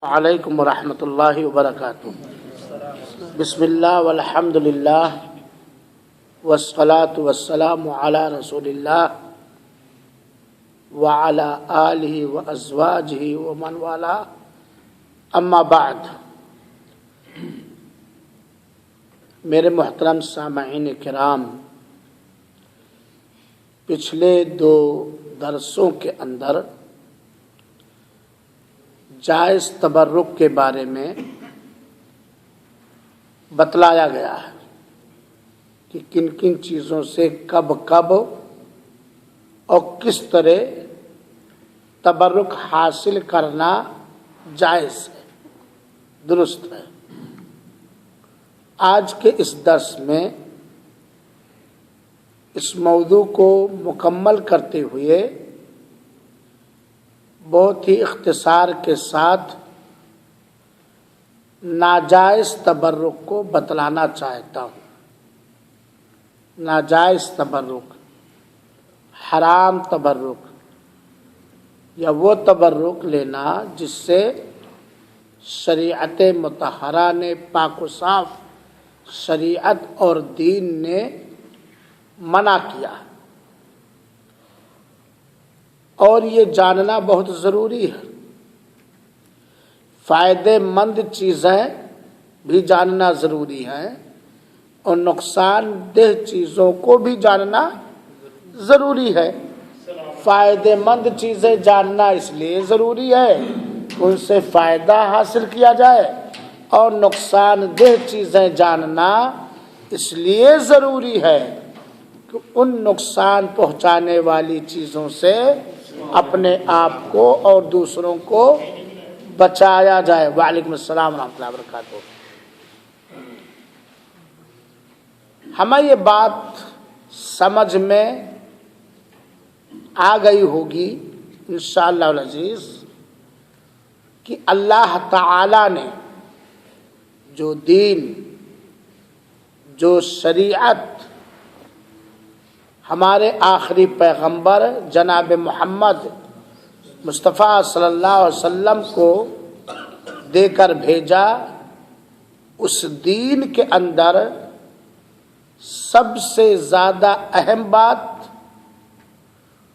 علیکم ورحمۃ اللہ وبرکاتہ۔ بسم اللہ والحمد للہ والصلاة والسلام علی رسول اللہ وعلی آلہ وازواجہ ومن والاه، اما بعد۔ میرے محترم سامعین کرام، پچھلے دو درسوں کے اندر جائز تبرک کے بارے میں بتلایا گیا ہے کہ کن کن چیزوں سے کب کب اور کس طرح تبرک حاصل کرنا جائز ہے، درست ہے۔ آج کے اس درس میں اس موضوع کو مکمل کرتے ہوئے بہت ہی اختصار کے ساتھ ناجائز تبرک کو بتلانا چاہتا ہوں۔ ناجائز تبرک، حرام تبرک، یا وہ تبرک لینا جس سے شریعت مطہرہ نے، پاک و صاف شریعت اور دین نے منع کیا ہے، اور یہ جاننا بہت ضروری ہے۔ فائدے مند چیزیں بھی جاننا ضروری ہے اور نقصان دہ چیزوں کو بھی جاننا ضروری ہے۔ فائدے مند چیزیں جاننا اس لیے ضروری ہے کہ ان سے فائدہ حاصل کیا جائے، اور نقصان دہ چیزیں جاننا اس لیے ضروری ہے کہ ان نقصان پہنچانے والی چیزوں سے اپنے آپ کو اور دوسروں کو بچایا جائے۔ وعلیکم السلام ورحمۃ اللہ وبرکاتہ۔ ہمیں یہ بات سمجھ میں آ گئی ہوگی انشاءاللہ العزیز کہ اللہ تعالی نے جو دین، جو شریعت ہمارے آخری پیغمبر جناب محمد مصطفیٰ صلی اللہ علیہ وسلم کو دے کر بھیجا، اس دین کے اندر سب سے زیادہ اہم بات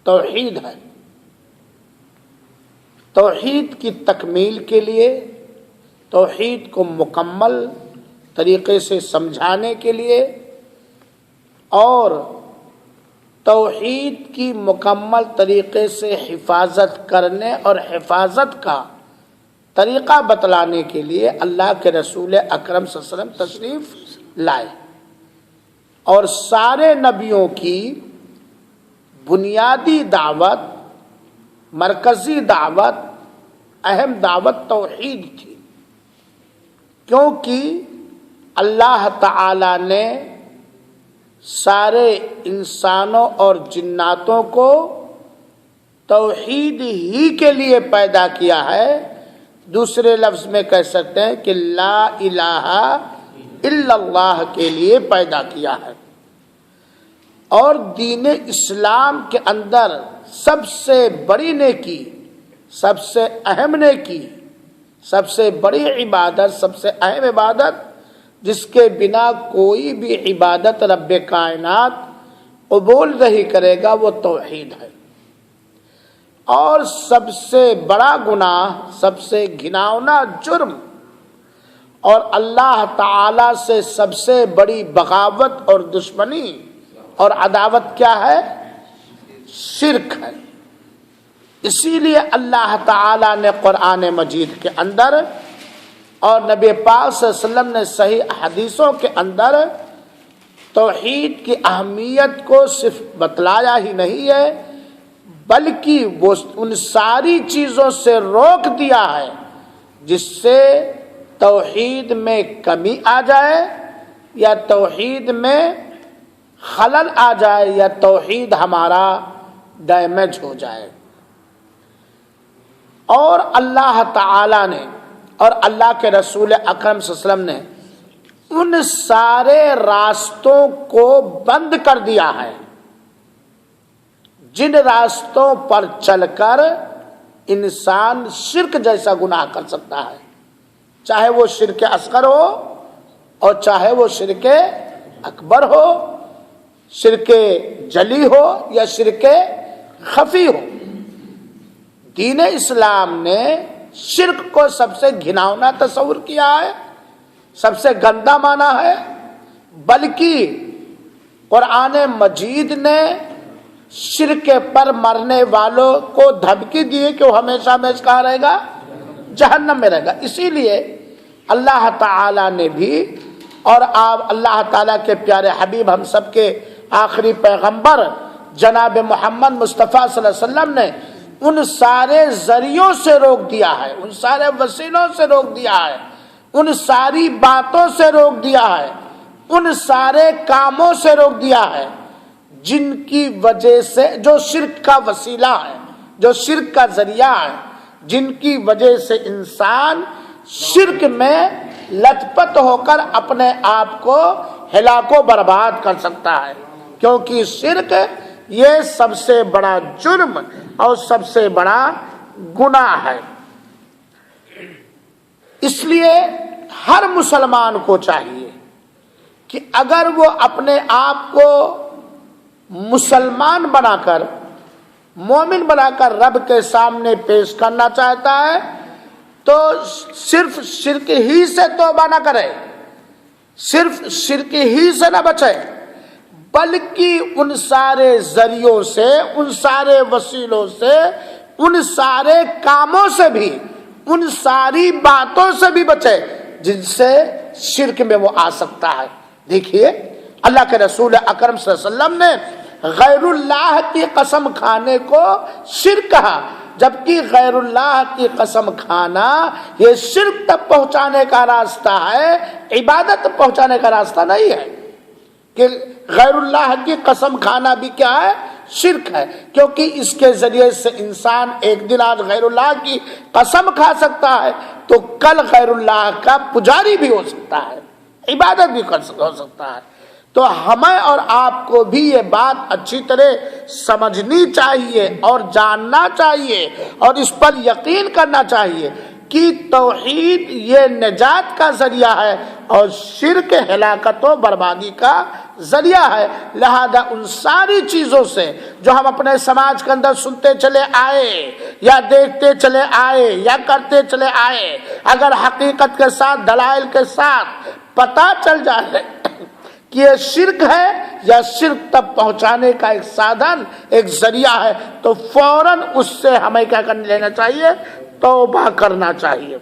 توحید ہے۔ توحید کی تکمیل کے لیے، توحید کو مکمل طریقے سے سمجھانے کے لیے اور توحید کی مکمل طریقے سے حفاظت کرنے اور حفاظت کا طریقہ بتلانے کے لیے اللہ کے رسول اکرم صلی اللہ علیہ وسلم تشریف لائے، اور سارے نبیوں کی بنیادی دعوت، مرکزی دعوت، اہم دعوت توحید تھی، کیونکہ اللہ تعالی نے سارے انسانوں اور جناتوں کو توحید ہی کے لیے پیدا کیا ہے۔ دوسرے لفظ میں کہہ سکتے ہیں کہ لا الہ الا اللہ کے لیے پیدا کیا ہے، اور دین اسلام کے اندر سب سے بڑی نیکی، سب سے اہم نیکی، سب سے بڑی عبادت، سب سے اہم عبادت جس کے بنا کوئی بھی عبادت رب کائنات قبول نہیں کرے گا، وہ توحید ہے۔ اور سب سے بڑا گناہ، سب سے گھناؤنا جرم اور اللہ تعالی سے سب سے بڑی بغاوت اور دشمنی اور عداوت کیا ہے؟ شرک ہے۔ اسی لیے اللہ تعالی نے قرآن مجید کے اندر اور نبی پاک صلی اللہ علیہ وسلم نے صحیح حدیثوں کے اندر توحید کی اہمیت کو صرف بتلایا ہی نہیں ہے، بلکہ وہ ان ساری چیزوں سے روک دیا ہے جس سے توحید میں کمی آ جائے، یا توحید میں خلل آ جائے، یا توحید ہمارا ڈیمیج ہو جائے۔ اور اللہ تعالی نے اور اللہ کے رسول اکرم صلی اللہ علیہ وسلم نے ان سارے راستوں کو بند کر دیا ہے جن راستوں پر چل کر انسان شرک جیسا گناہ کر سکتا ہے، چاہے وہ شرک اصغر ہو اور چاہے وہ شرک اکبر ہو، شرک جلی ہو یا شرک خفی ہو۔ دین اسلام نے شرک کو سب سے گھناؤنا تصور کیا ہے، سب سے گندا مانا ہے، بلکہ قرآن مجید نے شرک پر مرنے والوں کو دھمکی دی کہ وہ ہمیشہ ہمیشہ کہاں رہے گا؟ جہنم میں رہے گا۔ اسی لیے اللہ تعالی نے بھی، اور آپ اللہ تعالیٰ کے پیارے حبیب ہم سب کے آخری پیغمبر جناب محمد مصطفیٰ صلی اللہ علیہ وسلم نے ان سارے ذریعوں سے روک دیا ہے، ان سارے وسیلوں سے روک دیا ہے، ان ساری باتوں سے روک دیا ہے، ان سارے کاموں سے روک دیا ہے جن کی وجہ سے، جو شرک کا وسیلہ ہے، جو شرک کا ذریعہ ہے، جن کی وجہ سے انسان شرک میں لت پت ہو کر اپنے آپ کو ہلاک و برباد کر سکتا ہے، کیونکہ شرک یہ سب سے بڑا جرم اور سب سے بڑا گناہ ہے۔ اس لیے ہر مسلمان کو چاہیے کہ اگر وہ اپنے آپ کو مسلمان بنا کر، مومن بنا کر رب کے سامنے پیش کرنا چاہتا ہے تو صرف شرک ہی سے توبہ نہ کرے، صرف شرک ہی سے نہ بچے، بلکہ ان سارے ذریعوں سے، ان سارے وسیلوں سے، ان سارے کاموں سے بھی، ان ساری باتوں سے بھی بچے جن سے شرک میں وہ آ سکتا ہے۔ دیکھیے اللہ کے رسول اکرم صلی اللہ علیہ وسلم نے غیر اللہ کی قسم کھانے کو شرک کہا، جبکہ غیر اللہ کی قسم کھانا یہ شرک تک پہنچانے کا راستہ ہے، عبادت تک پہنچانے کا راستہ نہیں ہے۔ کہ غیر اللہ کی قسم کھانا بھی کیا ہے؟ شرک ہے، کیونکہ اس کے ذریعے سے انسان ایک دن آج غیر اللہ کی قسم کھا سکتا ہے تو کل غیر اللہ کا پجاری بھی ہو سکتا ہے، عبادت بھی ہو سکتا ہے۔ تو ہمیں اور آپ کو بھی یہ بات اچھی طرح سمجھنی چاہیے اور جاننا چاہیے اور اس پر یقین کرنا چاہیے کہ توحید یہ نجات کا ذریعہ ہے اور شرک ہلاکت و بربادی کا ذریعہ ہے۔ لہذا ان ساری چیزوں سے جو ہم اپنے سماج کے اندر سنتے چلے آئے یا دیکھتے چلے آئے یا کرتے چلے آئے، اگر حقیقت کے ساتھ، دلائل کے ساتھ پتہ چل جائے کہ یہ شرک ہے یا شرک تک پہنچانے کا ایک سادھن، ایک ذریعہ ہے، تو فوراً اس سے ہمیں کیا کرنے لینا چاہیے؟ توبہ کرنا چاہیے۔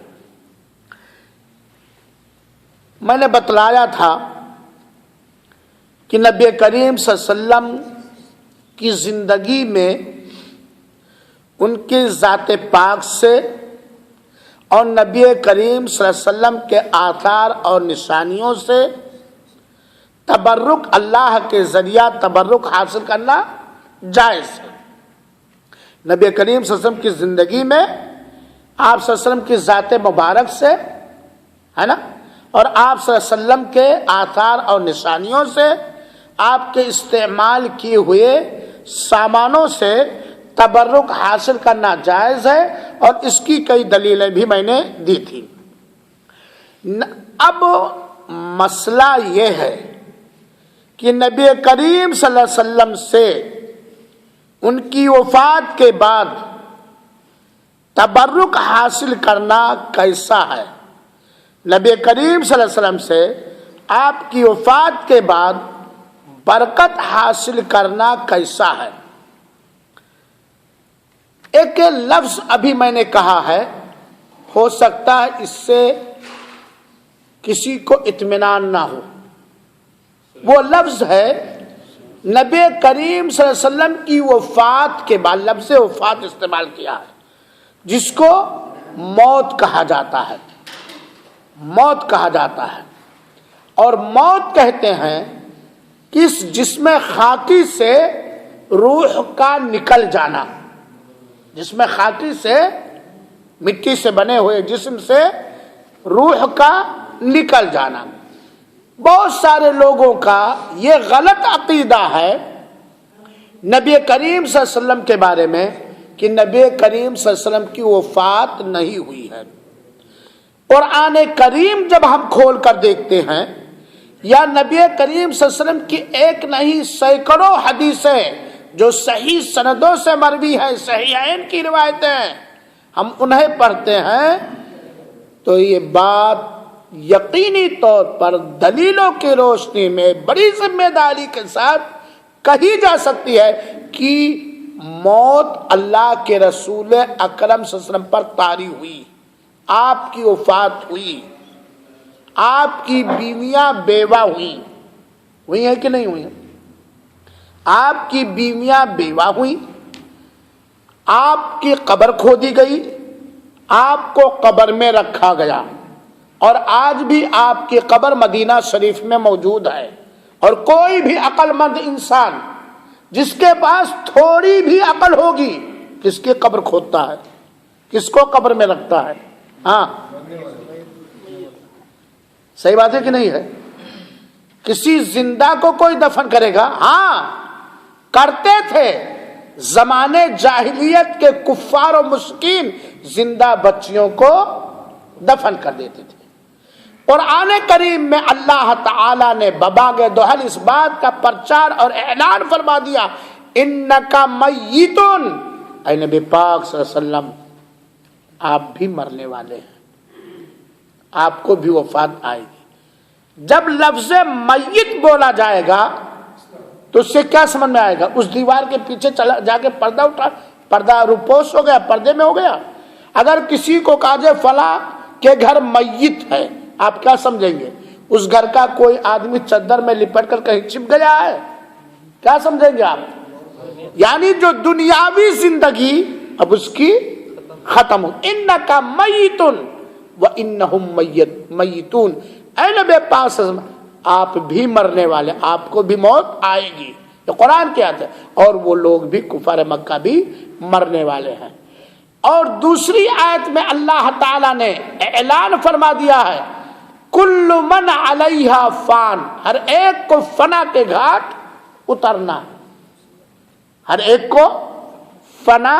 میں نے بتلایا تھا کہ نبی کریم صلی اللہ علیہ وسلم کی زندگی میں ان کی ذات پاک سے اور نبی کریم صلی اللہ علیہ وسلم کے آثار اور نشانیوں سے تبرک، اللہ کے ذریعہ تبرک حاصل کرنا جائز ہے۔ نبی کریم صلی اللہ علیہ وسلم کی زندگی میں آپ صلی اللہ علیہ وسلم کی ذات مبارک سے، ہے نا، اور آپ صلی اللہ علیہ وسلم کے آثار اور نشانیوں سے، آپ کے استعمال کیے ہوئے سامانوں سے تبرک حاصل کرنا جائز ہے، اور اس کی کئی دلیلیں بھی میں نے دی تھی۔ اب مسئلہ یہ ہے کہ نبی کریم صلی اللہ علیہ وسلم سے ان کی وفات کے بعد تبرک حاصل کرنا کیسا ہے؟ نبی کریم صلی اللہ علیہ وسلم سے آپ کی وفات کے بعد برکت حاصل کرنا کیسا ہے؟ ایک لفظ ابھی میں نے کہا ہے، ہو سکتا ہے اس سے کسی کو اطمینان نہ ہو۔ وہ لفظ ہے نبی کریم صلی اللہ علیہ وسلم کی وفات کے بعد، لفظ وفات استعمال کیا ہے، جس کو موت کہا جاتا ہے، موت کہا جاتا ہے۔ اور موت کہتے ہیں کہ اس جسم خاکی سے روح کا نکل جانا، جسم خاکی سے، مٹی سے بنے ہوئے جسم سے روح کا نکل جانا۔ بہت سارے لوگوں کا یہ غلط عقیدہ ہے نبی کریم صلی اللہ علیہ وسلم کے بارے میں کہ نبی کریم صلی اللہ علیہ وسلم کی وفات نہیں ہوئی ہے۔ قرآن کریم جب ہم کھول کر دیکھتے ہیں یا نبی کریم صلی اللہ علیہ وسلم کی ایک نہیں سینکڑوں حدیثیں جو صحیح سندوں سے مروی ہیں، صحیحین کی روایتیں، ہم انہیں پڑھتے ہیں تو یہ بات یقینی طور پر دلیلوں کی روشنی میں بڑی ذمہ داری کے ساتھ کہی جا سکتی ہے کہ موت اللہ کے رسول اکرم صلی اللہ علیہ وسلم پر طاری ہوئی، آپ کی وفات ہوئی، آپ کی بیویاں بیوہ ہوئی ہیں کہ نہیں ہوئی؟ آپ کی بیویاں بیوہ ہوئی، آپ کی قبر کھودی گئی، آپ کو قبر میں رکھا گیا، اور آج بھی آپ کی قبر مدینہ شریف میں موجود ہے۔ اور کوئی بھی عقل مند انسان جس کے پاس تھوڑی بھی عقل ہوگی کس کی قبر کھودتا ہے، کس کو قبر میں رکھتا ہے؟ ہاں صحیح بات ہے کہ نہیں ہے؟ کسی زندہ کو کوئی دفن کرے گا؟ ہاں کرتے تھے، زمانے جاہلیت کے کفار و مشرکین زندہ بچیوں کو دفن کر دیتے تھے۔ قرآن کریم میں اللہ تعالی نے بباغ دوحل اس بات کا پرچار اور اعلان فرما دیا، انکا میتون، اے نبی پاک صلی اللہ علیہ وسلم آپ بھی مرنے والے ہیں، آپ کو بھی وفات آئے گی۔ جب لفظ میت بولا جائے گا تو اس سے کیا سمجھ میں آئے گا؟ اس دیوار کے پیچھے چلا جا کے پردہ اٹھا، پردہ روپوش ہو گیا، پردے میں ہو گیا۔ اگر کسی کو کہا جائے فلاں کے گھر میت ہے، آپ کیا سمجھیں گے؟ اس گھر کا کوئی آدمی چادر میں لپٹ کر کہیں چھپ گیا ہے، کیا سمجھیں گے آپ؟ یعنی جو دنیاوی زندگی اب اس کی ختم ہو۔ انکا میتن وانہم میتون، اے نبی پاک آپ بھی مرنے والے، آپ کو بھی موت آئے گی، یہ قرآن کی آیت ہے، اور وہ لوگ بھی کفار مکہ بھی مرنے والے ہیں۔ اور دوسری آیت میں اللہ تعالی نے اعلان فرما دیا ہے، کل من علیہا فان، ہر ایک کو فنا کے گھاٹ اترنا ہے، ہر ایک کو فنا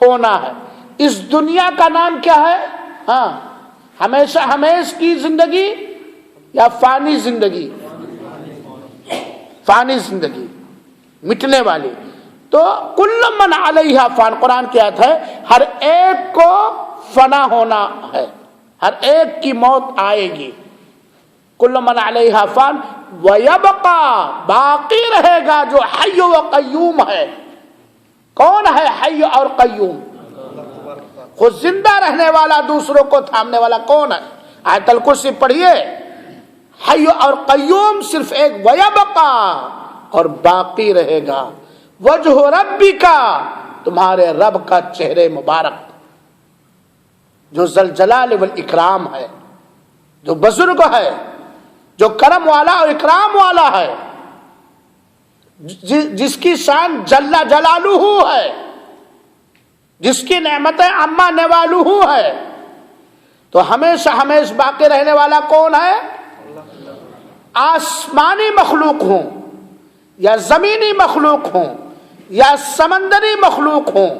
ہونا ہے۔ اس دنیا کا نام کیا ہے؟ ہاں ہمیشہ ہمیش کی زندگی یا فانی زندگی؟ فانی زندگی، مٹنے والی۔ تو کل من علیہا فان، قرآن کی آیت ہے، ہر ایک کو فنا ہونا ہے، ہر ایک کی موت آئے گی۔ کل من علیہا فان ویبقا، باقی رہے گا جو حی و قیوم ہے۔ کون ہے حی اور قیوم؟ خود زندہ رہنے والا، دوسروں کو تھامنے والا کون ہے؟ آیت الکرسی پڑھیے، حی اور قیوم صرف ایک، ویبقا، اور باقی رہے گا، وجہ ربک، تمہارے رب کا چہرے مبارک، جو ذوالجلال والاکرام ہے، جو بزرگ ہے، جو کرم والا اور اکرام والا ہے، جس کی شان جل جلالہ ہے، جس کی نعمتیں عما نوالہ ہے۔ تو ہمیشہ ہمیش باقی رہنے والا کون ہے؟ آسمانی مخلوق ہوں یا زمینی مخلوق ہوں یا سمندری مخلوق ہوں،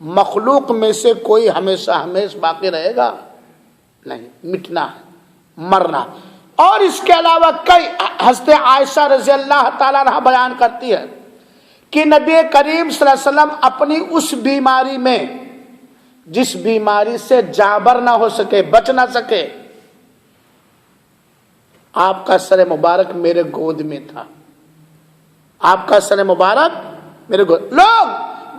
مخلوق میں سے کوئی ہمیشہ ہمیش باقی رہے گا نہیں، مٹنا ہے، مرنا۔ اور اس کے علاوہ کئی، حضرت عائشہ رضی اللہ تعالیٰ عنہ بیان کرتی ہے کہ نبی کریم صلی اللہ علیہ وسلم اپنی اس بیماری میں، جس بیماری سے جابر نہ ہو سکے، بچ نہ سکے، آپ کا سر مبارک میرے گود میں تھا، آپ کا سر مبارک میرے گود۔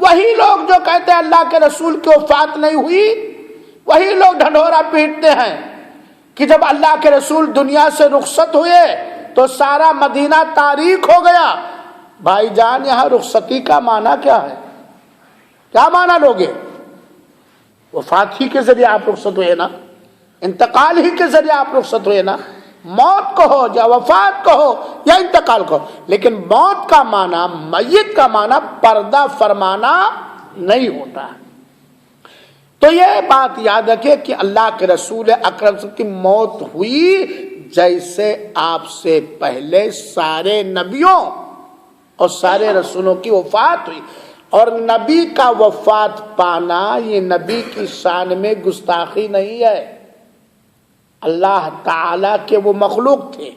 وہی لوگ جو کہتے ہیں اللہ کے رسول کی وفات نہیں ہوئی، وہی لوگ ڈھنڈورا پیٹتے ہیں کہ جب اللہ کے رسول دنیا سے رخصت ہوئے تو سارا مدینہ تاریک ہو گیا۔ بھائی جان، یہاں رخصتی کا معنی کیا ہے؟ کیا معنی لوگے؟ وفات ہی کے ذریعے آپ رخصت ہوئے نا، انتقال ہی کے ذریعے آپ رخصت ہوئے نا۔ موت کو ہو یا وفات کو ہو یا انتقال کو، لیکن موت کا معنی، میت کا معنی پردہ فرمانا نہیں ہوتا ہے۔ تو یہ بات یاد رکھیں کہ اللہ کے رسول اکرم کی موت ہوئی جیسے آپ سے پہلے سارے نبیوں اور سارے رسولوں کی وفات ہوئی۔ اور نبی کا وفات پانا یہ نبی کی شان میں گستاخی نہیں ہے. اللہ تعالیٰ کے وہ مخلوق تھے،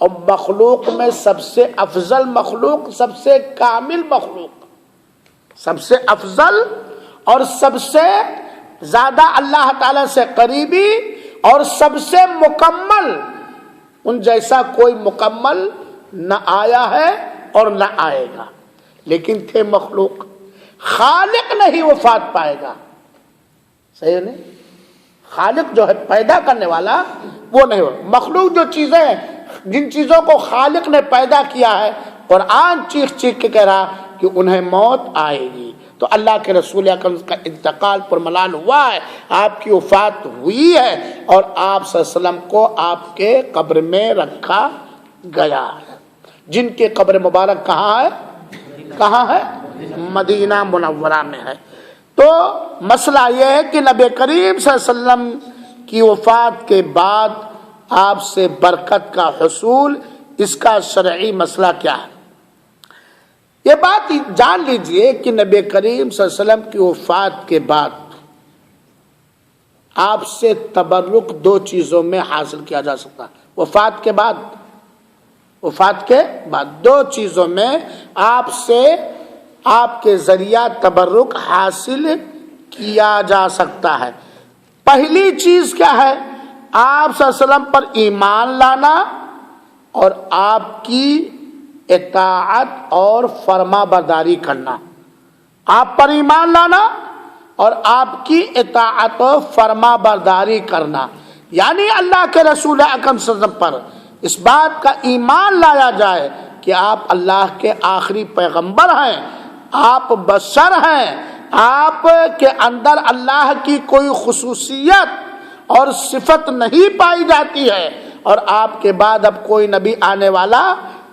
اور مخلوق میں سب سے افضل مخلوق، سب سے کامل مخلوق، سب سے افضل اور سب سے زیادہ اللہ تعالیٰ سے قریبی اور سب سے مکمل، ان جیسا کوئی مکمل نہ آیا ہے اور نہ آئے گا، لیکن تھے مخلوق. خالق نہیں وفات پائے گا، صحیح نہیں؟ خالق جو ہے پیدا کرنے والا وہ نہیں ہو. مخلوق جو چیزیں ہیں، جن چیزوں کو خالق نے پیدا کیا ہے، قرآن چیخ چیخ کے کہہ رہا کہ انہیں موت آئے گی. تو اللہ کے رسول اکرم کا انتقال پر ملال ہوا ہے، آپ کی وفات ہوئی ہے، اور آپ صلی اللہ علیہ وسلم کو آپ کے قبر میں رکھا گیا ہے. جن کی قبر مبارک کہاں ہے؟ کہاں ہے؟ مدینہ منورہ میں ہے. تو مسئلہ یہ ہے کہ نبی کریم صلی اللہ علیہ وسلم کی وفات کے بعد آپ سے برکت کا حصول، اس کا شرعی مسئلہ کیا ہے؟ یہ بات جان لیجئے کہ نبی کریم صلی اللہ علیہ وسلم کی وفات کے بعد آپ سے تبرک دو چیزوں میں حاصل کیا جا سکتا ہے. وفات کے بعد دو چیزوں میں آپ سے، آپ کے ذریعہ تبرک حاصل کیا جا سکتا ہے. پہلی چیز کیا ہے؟ آپ صلی اللہ علیہ وسلم پر ایمان لانا اور آپ کی اطاعت اور فرما برداری کرنا. آپ پر ایمان لانا اور آپ کی اطاعت و فرما برداری کرنا، یعنی اللہ کے رسول اکرم صلی اللہ علیہ وسلم پر اس بات کا ایمان لایا جائے کہ آپ اللہ کے آخری پیغمبر ہیں، آپ بشر ہیں، آپ کے اندر اللہ کی کوئی خصوصیت اور صفت نہیں پائی جاتی ہے، اور آپ کے بعد اب کوئی نبی آنے والا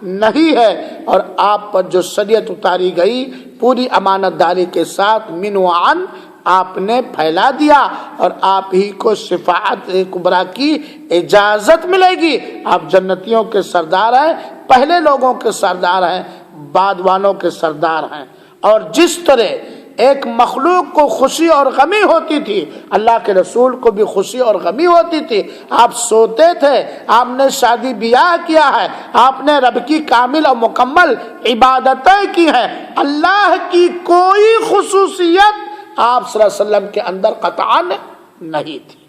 نہیں ہے، اور آپ پر جو شریعت اتاری گئی پوری امانت داری کے ساتھ من و عن آپ نے پھیلا دیا، اور آپ ہی کو شفاعت کبریٰ کی اجازت ملے گی. آپ جنتیوں کے سردار ہیں، پہلے لوگوں کے سردار ہیں، بعد والوں کے سردار ہیں. اور جس طرح ایک مخلوق کو خوشی اور غمی ہوتی تھی، اللہ کے رسول کو بھی خوشی اور غمی ہوتی تھی. آپ سوتے تھے، آپ نے شادی بیاہ کیا ہے، آپ نے رب کی کامل اور مکمل عبادتیں کی ہیں. اللہ کی کوئی خصوصیت آپ صلی اللہ علیہ وسلم کے اندر قطعاً نہیں تھی.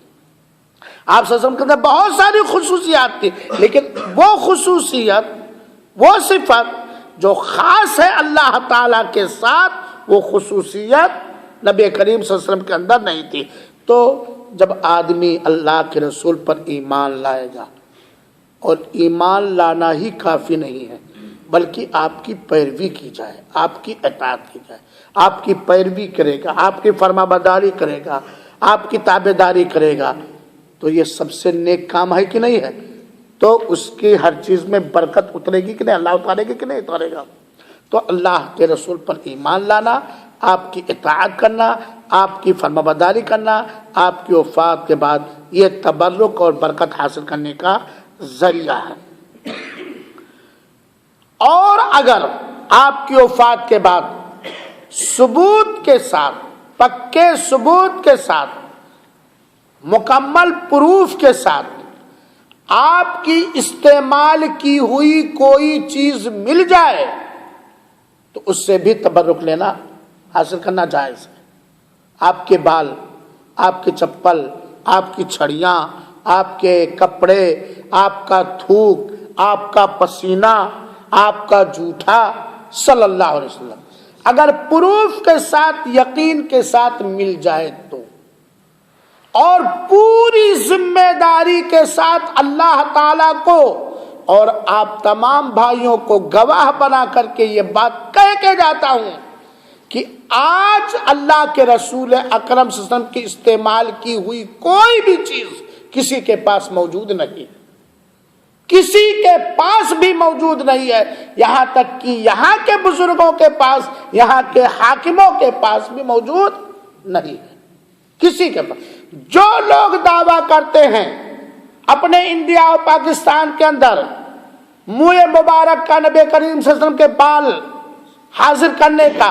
آپ صلی اللہ علیہ وسلم کے اندر بہت ساری خصوصیات تھی، لیکن وہ خصوصیت، وہ صفت جو خاص ہے اللہ تعالیٰ کے ساتھ، وہ خصوصیت نبی کریم صلی اللہ علیہ وسلم کے اندر نہیں تھی. تو جب آدمی اللہ کے رسول پر ایمان لائے گا، اور ایمان لانا ہی کافی نہیں ہے بلکہ آپ کی پیروی کی جائے، آپ کی اطاعت کی جائے، آپ کی پیروی کرے گا، آپ کی فرما برداری کرے گا، آپ کی تابع داری کرے گا، تو یہ سب سے نیک کام ہے کہ نہیں ہے؟ تو اس کی ہر چیز میں برکت اترے گی کہ نہیں؟ اللہ اتارے گی کہ نہیں اتارے گا؟ تو اللہ کے رسول پر ایمان لانا، آپ کی اطاعت کرنا، آپ کی فرما برداری کرنا، آپ کی وفات کے بعد یہ تبرک اور برکت حاصل کرنے کا ذریعہ ہے. اور اگر آپ کی وفات کے بعد ثبوت کے ساتھ، پکے ثبوت کے ساتھ، مکمل پروف کے ساتھ آپ کی استعمال کی ہوئی کوئی چیز مل جائے تو اس سے بھی تبرک لینا، حاصل کرنا جائز ہے. آپ کے بال، آپ کے چپل، آپ کی چھڑیاں، آپ کے کپڑے، آپ کا تھوک، آپ کا پسینہ، آپ کا جوٹا، صلی اللہ علیہ وسلم اگر پروف کے ساتھ، یقین کے ساتھ مل جائے تو، اور پوری ذمہ داری کے ساتھ اللہ تعالیٰ کو اور آپ تمام بھائیوں کو گواہ بنا کر کے یہ بات کہہ کے جاتا ہوں کہ آج اللہ کے رسول اکرم صلی اللہ علیہ وسلم کی استعمال کی ہوئی کوئی بھی چیز کسی کے پاس موجود نہیں، کسی کے پاس بھی موجود نہیں ہے، یہاں تک کہ یہاں کے بزرگوں کے پاس، یہاں کے حاکموں کے پاس بھی موجود نہیں ہے، کسی کے پاس. جو لوگ دعویٰ کرتے ہیں اپنے انڈیا اور پاکستان کے اندر منہ مبارک کا نبی کریم صلی اللہ علیہ وسلم کے بال حاضر کرنے کا،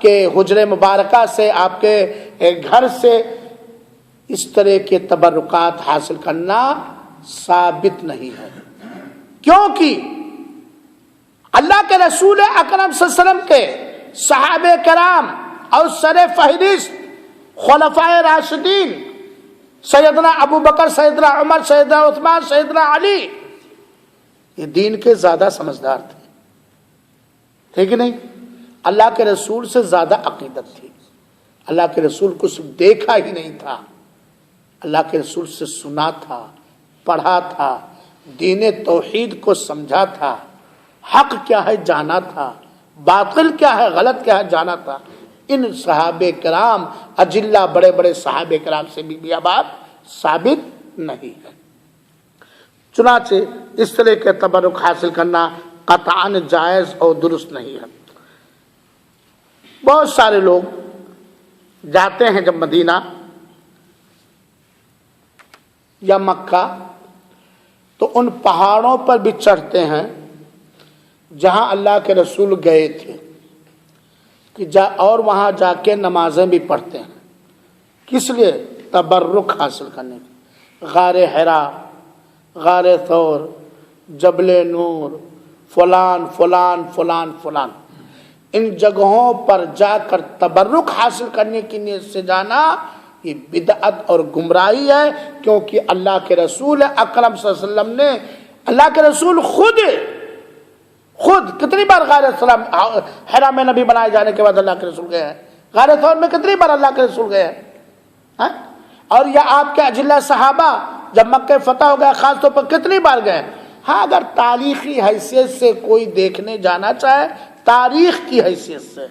کے حجرے مبارکہ سے، آپ کے گھر سے اس طرح کے تبرکات حاصل کرنا ثابت نہیں ہے، کیونکہ اللہ کے رسول اکرم صلی اللہ علیہ وسلم کے صحابہ کرام اور سر فہرست خلفائے راشدین سیدنا ابو بکر، سیدنا عمر، سیدنا عثمان، سیدنا علی، یہ دین کے زیادہ سمجھدار تھے کہ نہیں؟ اللہ کے رسول سے زیادہ عقیدت تھی، اللہ کے رسول کو صرف دیکھا ہی نہیں تھا، اللہ کے رسول سے سنا تھا، پڑھا تھا، دین توحید کو سمجھا تھا، حق کیا ہے جانا تھا، باطل کیا ہے، غلط کیا ہے جانا تھا۔ ان صحابہ کرام اجلہ بڑے بڑے صحابہ کرام سے بھی یہ بات ثابت نہیں ہے۔ چنانچہ اس طرح کے تبرک حاصل کرنا قطعاً جائز اور درست نہیں ہے۔ بہت سارے لوگ جاتے ہیں جب مدینہ یا مکہ تو ان پہاڑوں پر بھی چڑھتے ہیں جہاں اللہ کے رسول گئے تھے، اور وہاں جا کے نمازیں بھی پڑھتے ہیں۔ کس لیے؟ تبرک حاصل کرنے کے۔ غار حرا، غار ثور، جبل نور، فلان فلان فلان فلان، ان جگہوں پر جا کر تبرک حاصل کرنے کی نیت سے جانا یہ بدعت اور گمراہی ہے، کیونکہ اللہ کے رسول اکرم صلی اللہ علیہ وسلم نے، اللہ کے رسول خود کتنی بار غار سلام حرا میں نبی بنائے جانے کے بعد اللہ کے رسول گئے ہیں، غار ثور میں کتنی بار اللہ کے رسول گئے ہیں، اور یہ آپ کے اجلہ صحابہ جب مکہ فتح ہو گیا خاص طور پر کتنی بار گئے۔ ہاں اگر تاریخی حیثیت سے کوئی دیکھنے جانا چاہے، تاریخ کی حیثیت سے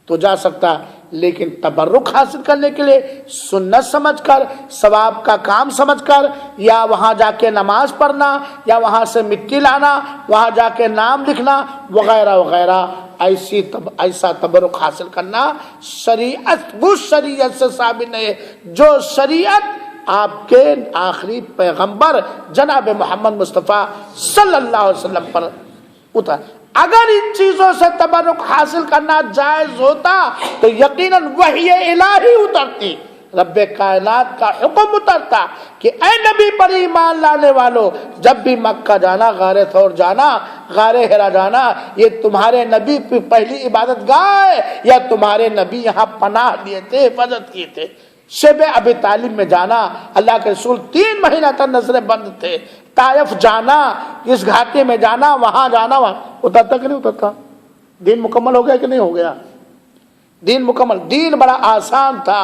تو جا سکتا، لیکن تبرک حاصل کرنے کے لیے سنت سمجھ کر، ثواب کا کام سمجھ کر، یا وہاں جا کے نماز پڑھنا، یا وہاں سے مٹی لانا، وہاں جا کے نام لکھنا وغیرہ وغیرہ، ایسا تبرک حاصل کرنا شریعت سے ثابت نہیں ہے، جو شریعت آپ کے آخری پیغمبر جناب محمد مصطفیٰ صلی اللہ علیہ وسلم پر اتر۔ اگر ان چیزوں سے تبرک حاصل کرنا جائز ہوتا تو یقیناً وحی الہی اترتی، رب کائنات کا حکم اترتا کہ اے نبی پر ایمان لانے والو، جب بھی مکہ جانا، غار ثور جانا، غار حرا جانا، یہ تمہارے نبی پہلی عبادت گاہ ہے، یا تمہارے نبی یہاں پناہ لیے تھے، حفاظت کیے تھے۔ شیب ابی طالب میں جانا، اللہ کے رسول 3 مہینہ تک نظریں بند تھے، طائف جانا، اس گھاٹی میں جانا، وہاں جانا، وہاں اترتا کہ نہیں اترتا؟ دین مکمل ہو گیا کہ نہیں ہو گیا؟ دین مکمل، دین بڑا آسان تھا،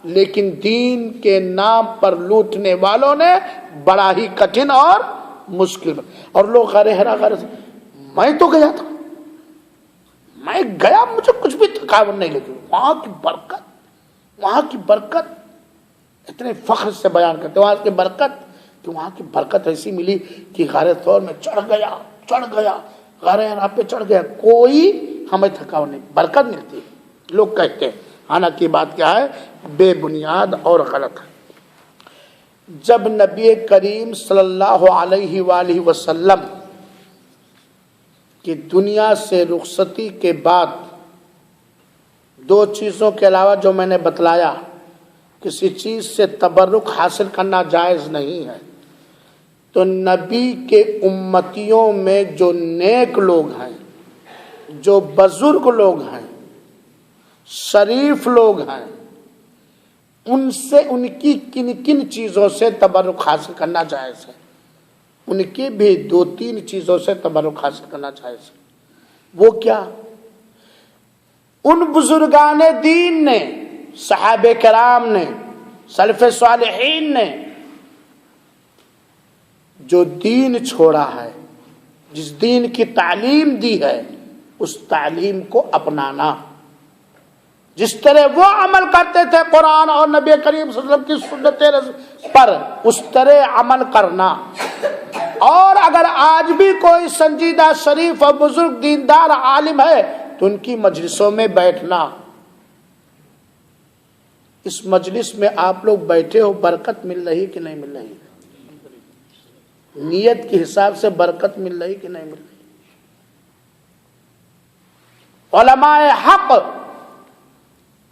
لیکن دین کے نام پر لوٹنے والوں نے بڑا ہی کٹھن اور مشکل، اور لوگ غار حرا میں تو گیا تھا، میں گیا، مجھے کچھ بھی تھکاوٹ نہیں لگی، وہاں کی برکت اتنے فخر سے بیان کرتے، وہاں کی برکت، کہ وہاں کی برکت ایسی ملی کہ غار ثور میں چڑھ گیا، غار حرا پہ چڑھ گیا، کوئی ہمیں تھکاوٹ نہیں، برکت ملتی ہے، لوگ کہتے ہیں۔ حالانکہ بات کیا ہے؟ بے بنیاد اور غلط ہے۔ جب نبی کریم صلی اللہ علیہ وآلہ وسلم کی دنیا سے رخصتی کے بعد 2 چیزوں کے علاوہ جو میں نے بتلایا، کسی چیز سے تبرک حاصل کرنا جائز نہیں ہے، تو نبی کے امتیوں میں جو نیک لوگ ہیں، جو بزرگ لوگ ہیں، شریف لوگ ہیں، ان سے، ان کی کن کن چیزوں سے تبرک حاصل کرنا جائز ہے؟ ان کی بھی 2-3 چیزوں سے تبرک حاصل کرنا جائز ہے۔ وہ کیا؟ ان بزرگان دین نے، صحابہ کرام نے، سلف صالحین نے جو دین چھوڑا ہے، جس دین کی تعلیم دی ہے، اس تعلیم کو اپنانا، جس طرح وہ عمل کرتے تھے قرآن اور نبی کریم صلی اللہ علیہ وسلم کی سنت پر، اس طرح عمل کرنا۔ اور اگر آج بھی کوئی سنجیدہ، شریف اور بزرگ دیندار عالم ہے تو ان کی مجلسوں میں بیٹھنا۔ اس مجلس میں آپ لوگ بیٹھے ہو، برکت مل رہی کہ نہیں مل رہی؟ نیت کے حساب سے برکت مل رہی کہ نہیں مل رہی؟ علماء حق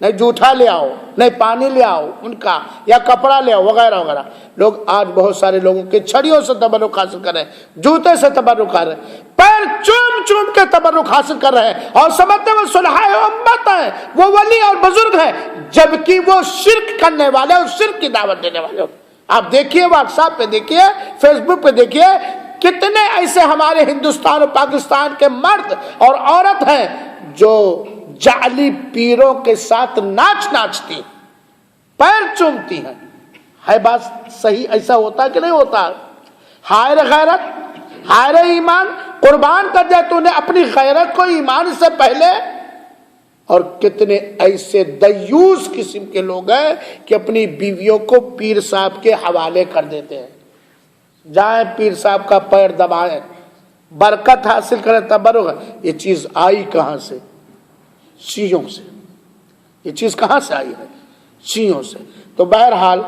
نہیں جھوٹا لے آؤ، نہیں پانی لے آؤ ان کا، یا کپڑا لے آؤ وغیرہ وغیرہ۔ لوگ آج بہت سارے لوگوں کے چھڑیوں سے تبرک حاصل کر رہے ہیں، جوتے سے تبرک کر رہے ہیں، پیر چوم چوم کے تبرک حاصل کر رہے ہیں اور سمجھتے وہ صلحاء امت ہیں، وہ ولی اور بزرگ ہیں، جبکہ وہ شرک کرنے والے اور شرک کی دعوت دینے والے ہوتے ہیں۔ آپ دیکھیے واٹس ایپ پہ دیکھیے، فیس بک پہ دیکھیے، کتنے ایسے ہمارے ہندوستان اور پاکستان کے مرد اور عورت ہیں جو جعلی پیروں کے ساتھ ناچتی پیر چومتی ہیں۔ ہے بات صحیح؟ ایسا ہوتا کہ نہیں ہوتا؟ ہائے غیرت، ہائے ایمان، قربان کر دیا تو نے اپنی غیرت کو ایمان سے پہلے۔ اور کتنے ایسے دیوس قسم کے لوگ ہیں کہ اپنی بیویوں کو پیر صاحب کے حوالے کر دیتے ہیں، جائیں پیر صاحب کا پیر دبائیں، برکت حاصل کریں، تبرک۔ یہ چیز آئی کہاں سے؟ شیعوں سے۔ یہ چیز کہاں سے آئی ہے؟ شیعوں سے۔ تو بہرحال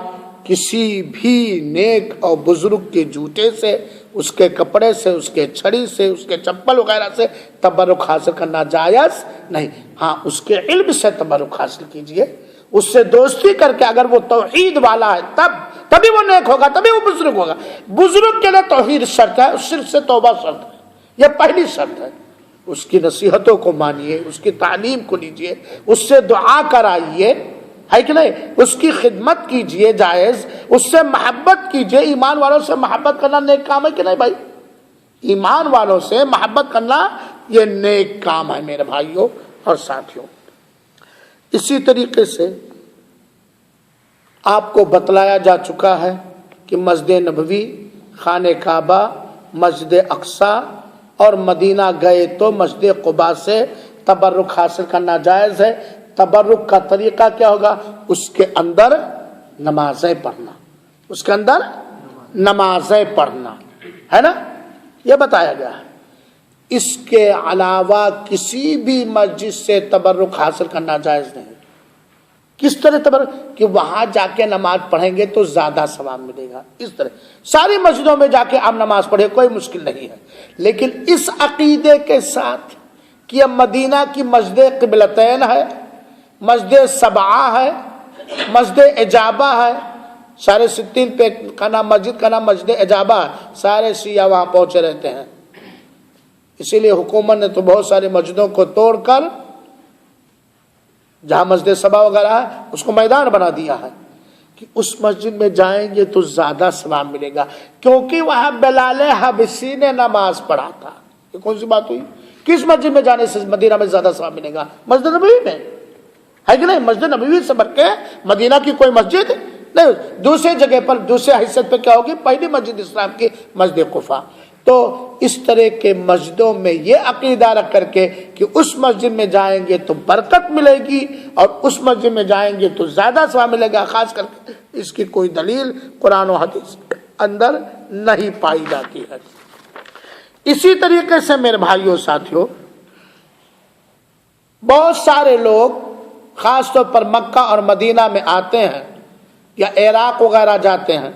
کسی بھی نیک اور بزرگ کے جوتے سے، اس کے کپڑے سے، اس کے چھڑی سے، اس کے چپل وغیرہ سے تبرک حاصل کرنا جائز نہیں۔ ہاں اس کے علم سے تبرک حاصل کیجئے، اس سے دوستی کر کے، اگر وہ توحید والا ہے تبھی وہ نیک ہوگا، تبھی وہ بزرگ ہوگا۔ بزرگ کے لیے توحید شرط ہے، شرک سے توبہ شرط ہے، یہ پہلی شرط ہے۔ اس کی نصیحتوں کو مانیے، اس کی تعلیم کو لیجئے، اس سے دعا کرائیے، ہے کہ نہیں، اس کی خدمت کیجئے جائز، اس سے محبت کیجئے۔ ایمان والوں سے محبت کرنا نیک کام ہے کہ نہیں بھائی؟ ایمان والوں سے محبت کرنا یہ نیک کام ہے میرے بھائیوں اور ساتھیوں۔ اسی طریقے سے آپ کو بتلایا جا چکا ہے کہ مسجد نبوی، خانہ کعبہ، مسجد اقصی اور مدینہ گئے تو مسجد قباء سے تبرک حاصل کرنا جائز ہے۔ تبرک کا طریقہ کیا ہوگا؟ اس کے اندر نمازیں پڑھنا، اس کے اندر نمازیں پڑھنا ہے نا، یہ بتایا گیا ہے۔ اس کے علاوہ کسی بھی مسجد سے تبرک حاصل کرنا جائز نہیں۔ کس طرح تبرک؟ کہ وہاں جا کے نماز پڑھیں گے تو زیادہ ثواب ملے گا۔ اس طرح ساری مسجدوں میں جا کے آپ نماز پڑھیں، کوئی مشکل نہیں ہے، لیکن اس عقیدے کے ساتھ کہ اب مدینہ کی مسجد قبلتین ہے، مسجد سبعہ ہے، مسجد اجابہ ہے، سارے ستین پہ کا نام مسجد کا نام مسجد اجابہ ہے، سارے شیعہ وہاں پہنچے رہتے ہیں۔ اسی لیے حکومت نے تو بہت ساری مسجدوں کو توڑ کر جہاں مسجد سبا وغیرہ ہے اس کو میدان بنا دیا ہے کہ اس مسجد میں جائیں گے تو زیادہ ثواب ملے گا، کیونکہ وہاں بلال حبشی نے نماز پڑھا تھا۔ یہ کون سی بات ہوئی؟ کس مسجد میں جانے سے مدینہ میں زیادہ ثواب ملے گا؟ مسجد نبوی میں، ہے کہ نہیں؟ مسجد نبوی سے بڑھ کے مدینہ کی کوئی مسجد نہیں۔ دوسرے جگہ پر دوسرے حیثیت پہ کیا ہوگی؟ پہلی مسجد اسلام کی مسجد قباء۔ تو اس طرح کے مسجدوں میں یہ عقیدہ رکھ کر کے کہ اس مسجد میں جائیں گے تو برکت ملے گی اور اس مسجد میں جائیں گے تو زیادہ ثواب ملے گا، خاص کر کے اس کی کوئی دلیل قرآن و حدیث کے اندر نہیں پائی جاتی ہے۔ اسی طریقے سے میرے بھائیوں ساتھیوں، بہت سارے لوگ خاص طور پر مکہ اور مدینہ میں آتے ہیں یا عراق وغیرہ جاتے ہیں،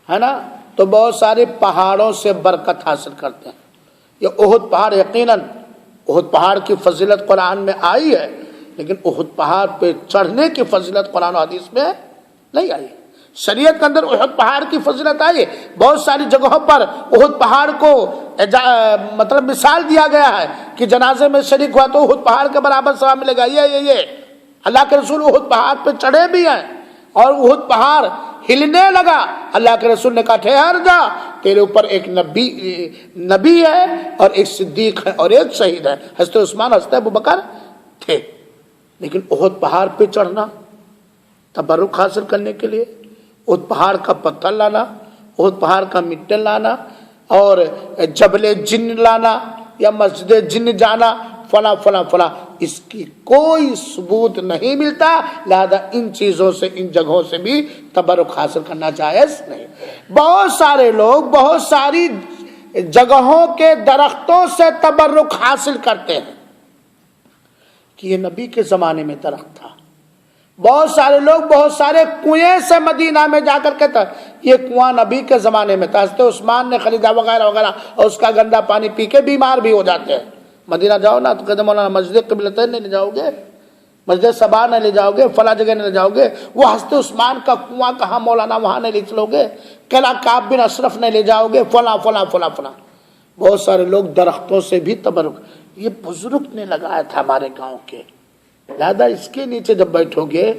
ہے نا، تو بہت سارے پہاڑوں سے برکت حاصل کرتے ہیں۔ یہ احد پہاڑ، یقیناً احد پہاڑ کی فضیلت قرآن میں آئی ہے، لیکن احد پہاڑ پہ چڑھنے کی فضیلت قرآن و حدیث میں نہیں آئی ہے۔ شریعت کے اندر احد پہاڑ کی فضیلت آئی ہے، بہت ساری جگہوں پر احد پہاڑ کو مطلب مثال دیا گیا ہے کہ جنازے میں شریک ہوا تو احد پہاڑ کے برابر ثواب ملے گا۔ یہ اللہ کے رسول احد پہاڑ پہ چڑھے بھی ہیں اور احد پہاڑ ہلنے لگا، اللہ کے رسول نے کہا ٹھہر جا، تیرے اوپر ایک نبی ہے اور ایک صدیق ہے اور ایک شہید ہے، حضرت عثمان حضرت ابوبکر تھے۔ لیکن احد پہاڑ پہ چڑھنا تبرک حاصل کرنے کے لیے، احد پہاڑ کا پتھر لانا، احد پہاڑ کا مٹی لانا اور جبل جن لانا یا مسجد جن جانا، فلاں فلاں فلاں، اس کی کوئی ثبوت نہیں ملتا، لہذا ان چیزوں سے، ان جگہوں سے بھی تبرک حاصل کرنا جائز نہیں۔ بہت سارے لوگ بہت ساری جگہوں کے درختوں سے تبرک حاصل کرتے ہیں کہ یہ نبی کے زمانے میں درخت تھا۔ بہت سارے لوگ بہت سارے کنویں سے مدینہ میں جا کر کہتا یہ کنواں نبی کے زمانے میں تھا، حضرت عثمان نے خریدا وغیرہ وغیرہ، اور اس کا گندا پانی پی کے بیمار بھی ہو جاتے ہیں۔ مدینہ جاؤ نا تو کہتے مولانا مسجد قبلتین نہیں جاؤ گے، مسجد صبا نہیں لے جاؤ گے، فلاں جگہ نہیں لے جاؤ گے، وہ حضرت عثمان کا کنواں کہاں مولانا وہاں نہیں لے چلو گے، قلعہ کعب بن اشرف نہیں لے جاؤ گے، فلاں فلاں فلاں فلاں. بہت سارے لوگ درختوں سے بھی تبرک، یہ بزرگ نے لگایا تھا ہمارے گاؤں کے، لہذا اس کے نیچے جب بیٹھو گے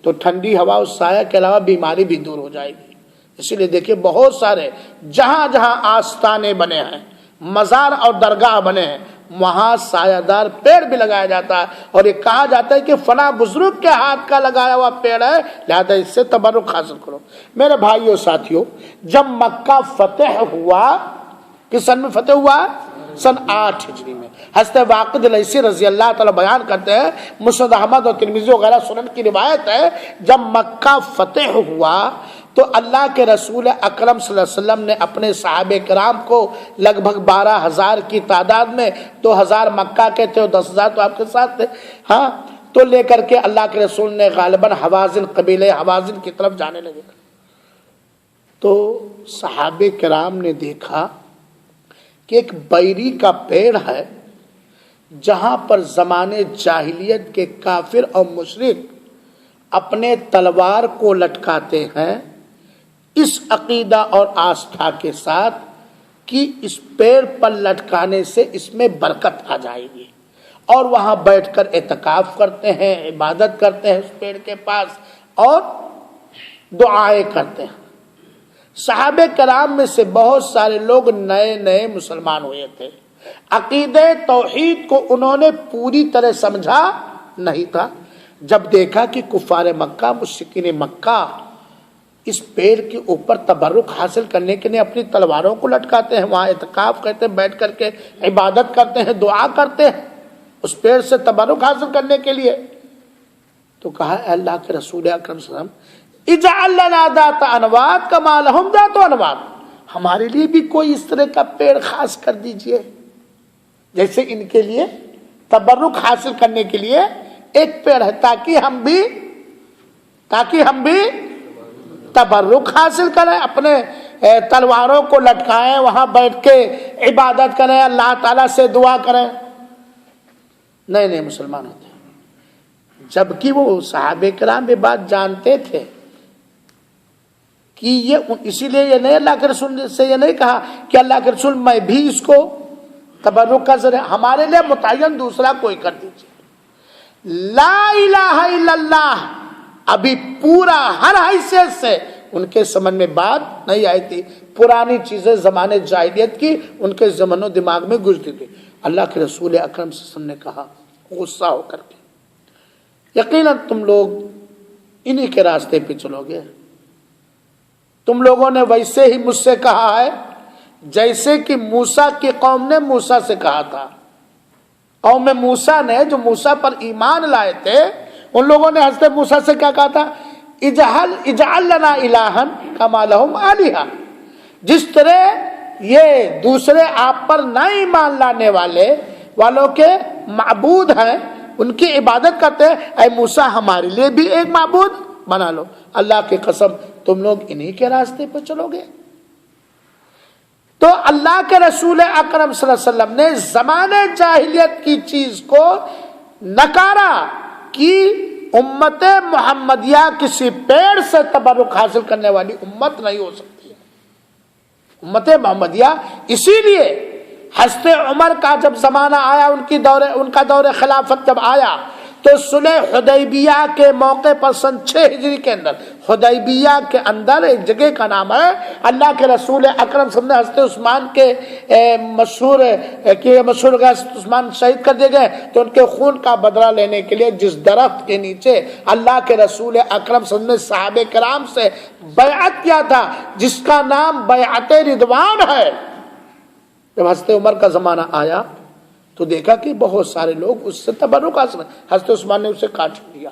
تو ٹھنڈی ہوا اور سایہ کے علاوہ بیماری بھی دور ہو جائے گی. اسی لیے دیکھیں بہت سارے جہاں جہاں آستانے بنے ہیں، مزار اور درگاہ بنے ہیں، وہاں سایہ دار پیڑ بھی لگایا جاتا ہے، اور یہ کہا جاتا ہے کہ فلاں بزرگ کے ہاتھ کا لگایا ہوا پیڑ ہے، لہذا اس سے تبرک حاصل کرو. میرے بھائیوں ساتھیوں، جب مکہ فتح ہوا، کس سن میں فتح ہوا؟ سن 8 ہجری میں. حضرت واقد لیثی رضی اللہ تعالی بیان کرتے ہیں، مسند احمد اور ترمذی وغیرہ سنن کی روایت ہے، جب مکہ فتح ہوا تو اللہ کے رسول اکرم صلی اللہ علیہ وسلم نے اپنے صحابہ کرام کو لگ بھگ 12,000 کی تعداد میں، 2,000 مکہ کے تھے اور 10,000 تو آپ کے ساتھ تھے، ہاں، تو لے کر کے اللہ کے رسول نے غالباً حوازن، قبیلے حوازن کی طرف جانے لگے. تو صحابہ کرام نے دیکھا کہ ایک بیری کا پیڑ ہے جہاں پر زمانے جاہلیت کے کافر اور مشرک اپنے تلوار کو لٹکاتے ہیں اس عقیدہ اور آستھا کے ساتھ کہ اس پیڑ پر لٹکانے سے اس میں برکت آ جائے گی، اور وہاں بیٹھ کر اعتکاف کرتے ہیں، عبادت کرتے ہیں اس پیڑ کے پاس اور دعائیں کرتے ہیں. صحابہ کرام میں سے بہت سارے لوگ نئے نئے مسلمان ہوئے تھے، عقیدہ توحید کو انہوں نے پوری طرح سمجھا نہیں تھا. جب دیکھا کہ کفار مکہ، مشرکین مکہ اس پیڑ کے اوپر تبرک حاصل کرنے کے لیے اپنی تلواروں کو لٹکاتے ہیں، وہاں اعتکاف کرتے ہیں، بیٹھ کر کے عبادت کرتے ہیں، دعا کرتے ہیں اس پیڑ سے تبرک حاصل کرنے کے لیے، تو کہا اے اللہ کے رسول اکرم صلی اللہ علیہ وسلم اجعل لنا ذات انواط کما لہم ذات انواط، ہمارے لیے بھی کوئی اس طرح کا پیڑ خاص کر دیجئے جیسے ان کے لیے تبرک حاصل کرنے کے لیے ایک پیڑ ہے، تاکہ ہم بھی تبرک حاصل کریں، اپنے تلواروں کو لٹکائیں، وہاں بیٹھ کے عبادت کریں، اللہ تعالیٰ سے دعا کریں. نئے نئے مسلمان ہوتے ہیں، جبکہ وہ صحابہ کرام یہ بات جانتے تھے کہ یہ، اسی لیے یہ نہیں اللہ کے رسول سے یہ نہیں کہا کہ اللہ کے رسول میں بھی اس کو تبرک کا ذریعہ، ہمارے لیے متعین دوسرا کوئی کر دیجیے. لا الہ الا اللہ ابھی پورا ہر حیثیت سے ان کے سمجھ میں بات نہیں آئی تھی، پرانی چیزیں زمانے جاہلیت کی ان کے ذہن و دماغ میں گزرتی تھی. اللہ کے رسول اکرم صلی اللہ علیہ وسلم نے کہا غصہ ہو کر کے، یقیناً تم لوگ انہی کے راستے پہ چلو گے، تم لوگوں نے ویسے ہی مجھ سے کہا ہے جیسے کہ موسیٰ کی قوم نے موسیٰ سے کہا تھا. قوم موسیٰ نے جو موسیٰ پر ایمان لائے تھے، ان لوگوں نے حضرت موسیٰ سے کیا کہا تھا؟ اجعل لنا الہا کما لہم آلہہ، جس طرح یہ دوسرے آپ پر نہ ایمان لانے والوں کے معبود ہیں، ان کی عبادت کرتے ہیں، اے موسیٰ ہمارے لیے بھی ایک معبود بنا لو. اللہ کی قسم تم لوگ انہی کے راستے پہ چلو گے. تو اللہ کے رسول اکرم صلی اللہ علیہ وسلم نے زمانے جاہلیت کی چیز کو نکارا کہ امت محمدیہ کسی پیڑ سے تبرک حاصل کرنے والی امت نہیں ہو سکتی ہے. امت محمدیہ اسی لیے حضرت عمر کا جب زمانہ آیا، ان کا دور خلافت جب آیا تو صلح حدیبیہ کے موقع پر سن 6 ہجری کے اندر، حدیبیہ کے اندر ایک جگہ کا نام ہے، اللہ کے رسول اکرم صلی اللہ علیہ وسلم نے حضرت عثمان کے مشہور عثمان شہید کر دیے گئے، تو ان کے خون کا بدلہ لینے کے لیے جس درخت کے نیچے اللہ کے رسول اکرم صلی اللہ علیہ وسلم نے صحابہ کرام سے بیعت کیا تھا، جس کا نام بیعت رضوان ہے، جب حضرت عمر کا زمانہ آیا تو دیکھا کہ بہت سارے لوگ اس سے تبرک حاصل، حضرت عثمان نے اسے کاٹ دیا،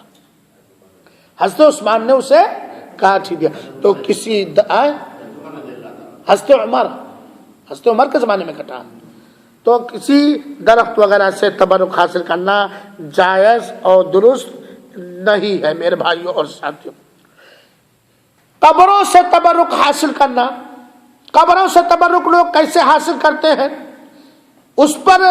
تو کسی حضرت عمر کے زمانے میں کٹا، تو کسی درخت وغیرہ سے تبرک حاصل کرنا جائز اور درست نہیں ہے. میرے بھائیوں اور ساتھیوں، قبروں سے تبرک حاصل کرنا، قبروں سے تبرک لوگ کیسے حاصل کرتے ہیں؟ اس پر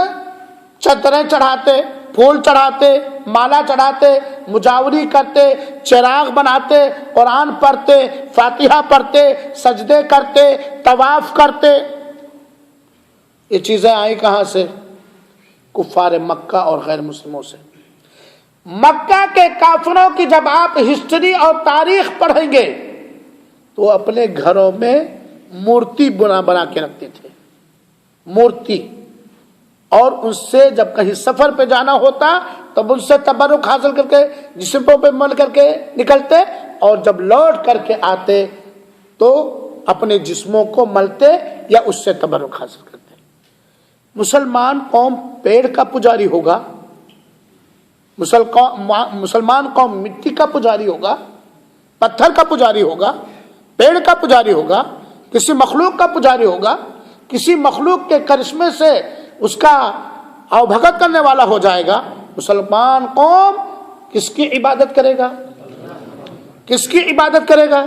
چادریں چڑھاتے، پھول چڑھاتے، مالا چڑھاتے، مجاوری کرتے، چراغ بناتے، قرآن پڑھتے، فاتحہ پڑھتے، سجدے کرتے، طواف کرتے. یہ چیزیں آئی کہاں سے؟ کفار مکہ اور غیر مسلموں سے. مکہ کے کافروں کی جب آپ ہسٹری اور تاریخ پڑھیں گے تو وہ اپنے گھروں میں مورتی بنا کے رکھتے تھے، مورتی. اور ان سے جب کہیں سفر پہ جانا ہوتا تب ان سے تبرک حاصل کر کے جسموں پہ مل کر کے نکلتے، اور جب لوٹ کر کے آتے تو اپنے جسموں کو ملتے یا اس سے تبرک حاصل کرتے. مسلمان قوم پیڑ کا پجاری ہوگا، مسلمان قوم مٹی کا پجاری ہوگا، پتھر کا پجاری ہوگا، پیڑ کا پجاری ہوگا، کسی مخلوق کا پجاری ہوگا، کسی مخلوق کے کرشمے سے اس کا اوبھگت کرنے والا ہو جائے گا. مسلمان قوم کس کی عبادت کرے گا؟ کس کی عبادت کرے گا؟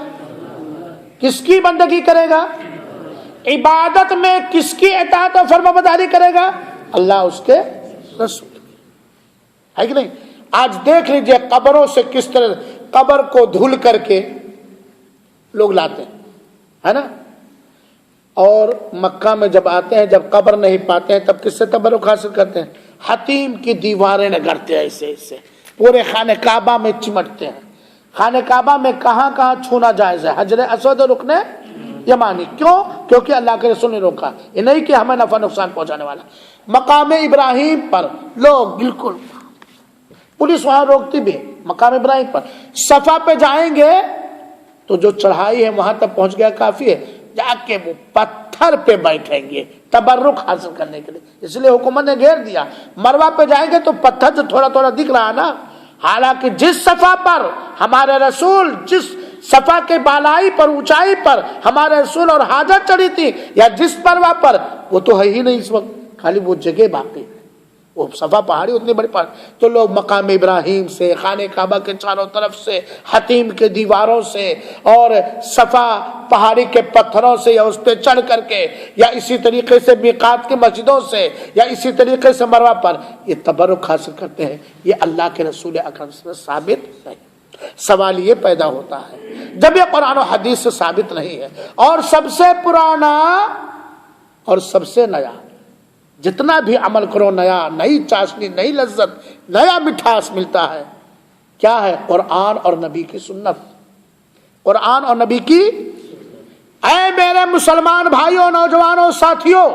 کس کی بندگی کرے گا؟ عبادت میں کس کی اطاعت و فرمانبرداری کرے گا؟ اللہ اس کے رسول کی. ہے کہ نہیں؟ آج دیکھ لیجئے قبروں سے کس طرح قبر کو دھل کر کے لوگ لاتے ہیں، ہے نا. اور مکہ میں جب آتے ہیں، جب قبر نہیں پاتے ہیں تب کس سے تبرک حاصل کرتے ہیں؟ حتیم کی دیواریں رگڑتے ہیں، ایسے پورے خانہ کعبہ میں چمٹتے ہیں. خانہ کعبہ میں کہاں کہاں چھونا جائز ہے؟ حجر اسود اور رکن یمانی. کیوں؟ کیونکہ اللہ کے رسول نے روکا. یہ نہیں کہ ہمیں نفع نقصان پہنچانے والا. مقام ابراہیم پر لوگ بالکل، پولیس وہاں روکتی بھی مقام ابراہیم پر. صفا پہ جائیں گے تو جو چڑھائی ہے وہاں تک پہنچ گیا کافی ہے، جا کے وہ پتھر پہ بیٹھیں گے تبرک حاصل کرنے کے لیے. اس لیے حکومت نے گھیر دیا. مروہ پہ جائیں گے تو پتھر جو تھوڑا تھوڑا دکھ رہا نا، حالانکہ جس صفا پر ہمارے رسول، جس صفا کے بالائی پر، اونچائی پر ہمارے رسول اور حاجت چڑھی تھی، یا جس مروہ پر، وہ تو ہے ہی نہیں اس وقت، خالی وہ جگہ باقی ہے. وہ صفا پہاڑی اتنی بڑی پہاڑ. تو لوگ مقام ابراہیم سے، خانہ کعبہ کے چاروں طرف سے، حتیم کے دیواروں سے، اور صفا پہاڑی کے پتھروں سے، یا اس پہ چڑھ کر کے، یا اسی طریقے سے میقات کی مسجدوں سے، یا اسی طریقے سے مروہ پر یہ تبرک حاصل کرتے ہیں. یہ اللہ کے رسول اکرم سے ثابت نہیں. سوال یہ پیدا ہوتا ہے جب یہ قرآن و حدیث سے ثابت نہیں ہے، اور سب سے پرانا اور سب سے نیا، جتنا بھی عمل کرو نیا، نئی چاشنی، نئی لذت، نیا مٹھاس ملتا ہے. کیا ہے؟ قرآن اور نبی کی سنت. قرآن اور نبی کی. اے میرے مسلمان بھائیوں، نوجوانوں، ساتھیوں،